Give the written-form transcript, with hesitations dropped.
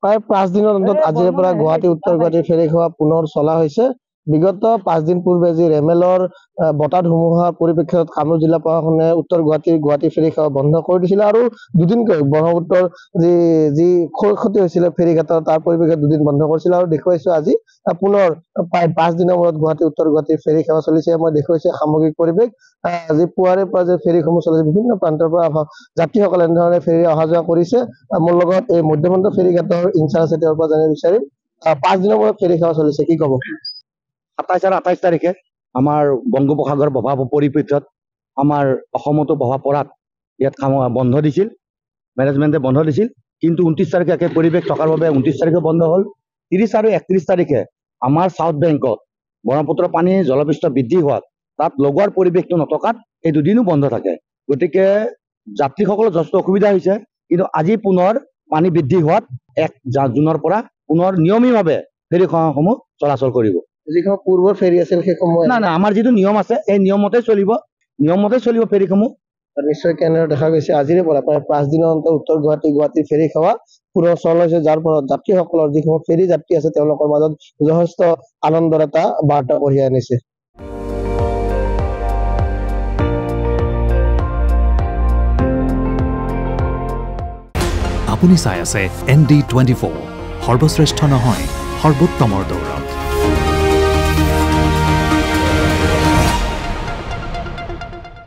প্ৰায় 5 দিনৰ অন্তত আজিৰ পৰা গুৱাহাটী উত্তৰ গুৱাহাটীৰ ফেৰীখোৱা পুনৰ চলা হৈছে। বিগত 5 দিন পূৰ্বে যি ৰেমেলৰ বতাহ ধুমুহাৰ পৰিপ্ৰেক্ষিতত কামৰূপ জিলা প্ৰশাসনে উত্তৰ গুৱাহাটী ফেৰীখোৱা বন্ধ কৰি দিছিলে আৰু দুদিনকৈ ব্ৰহ্মপুত্ৰৰ যি ক্ষয়ক্ষতি হৈছিলে ফেৰীঘাটৰ তাৰ পৰিপ্ৰেক্ষিতত দুদিন বন্ধ কৰিছিল আৰু দেখুৱাইছো আজি পুনৰ প্ৰায় 5 দিনৰ মূৰত গুৱাহাটী উত্তৰ গুৱাহাটীৰ ফেৰী সেৱা চলিছে। মই দেখুৱাইছো সামগ্ৰিক পৰিৱেশ আজি পুৱাৰে পৰা যে ফেৰীসমূহ চলিছে বিভিন্ন প্ৰান্তৰ পৰা যাত্ৰীসকলে এনেধৰণে ফেৰী অহা যোৱা কৰিছে। মোৰ লগত এই মধ্যমন্ত ফেৰীঘাটৰ ইনচাৰ্জ আছে, তেওঁৰ পৰা জানিব বিচাৰিম 5 দিনৰ মূৰত ফেৰী সেৱা চলিছে, কি ক'ব? 27 আৰু 28 তাৰিখে আমাৰ বংগোপসাগৰ প্ৰভাৱ পৰিপ্ৰেক্ষিতত আমাৰ অসমতো প্ৰভাৱ পৰাত ইয়াত বন্ধ দিছিল, মেনেজমেণ্টে বন্ধ দিছিল। কিন্তু 29 তাৰিখে একে পৰিৱেশ থকাৰ বাবে 29 তাৰিখে বন্ধ হ'ল। 30 আৰু 31 তাৰিখে আমাৰ চাউথ বেংকত ব্ৰহ্মপুত্ৰৰ পানী জলপৃষ্ঠ বৃদ্ধি হোৱাত তাত লগোৱাৰ পৰিৱেশটো নথকাত এই দুদিনো বন্ধ থাকে। গতিকে যাত্ৰীসকলৰ যথেষ্ট অসুবিধা হৈছে। কিন্তু আজি পুনৰ পানী বৃদ্ধি হোৱাত 1 জুনৰ পৰা পুনৰ নিয়মীয়ভাৱে ফেৰীসমূহ চলাচল কৰিব। যিসমূহ পূৰ্বৰ ফেৰী আছিল সেইসমূহ নাই, আমাৰ যিটো নিয়ম আছে এই নিয়মতে চলিব ফেৰীসমূহ। নিশ্চয় কেনেদৰে দেখা গৈছে আজিৰে পৰা প্ৰায় 5 দিনৰ অন্তত উত্তৰ গুৱাহাটীৰ ফেৰী সেৱা পুনৰ চলা হৈছে, যাৰ ফলত যাত্ৰীসকলৰ যিসমূহ ফেৰী যাত্ৰী আছে তেওঁলোকৰ মাজত যথেষ্ট আনন্দৰ এটা বাৰ্তা কঢ়িয়াই আনিছে। আপুনি চাই আছে ND24, সৰ্বশ্ৰেষ্ঠ নহয় সৰ্বোত্তমৰ দৌৰত।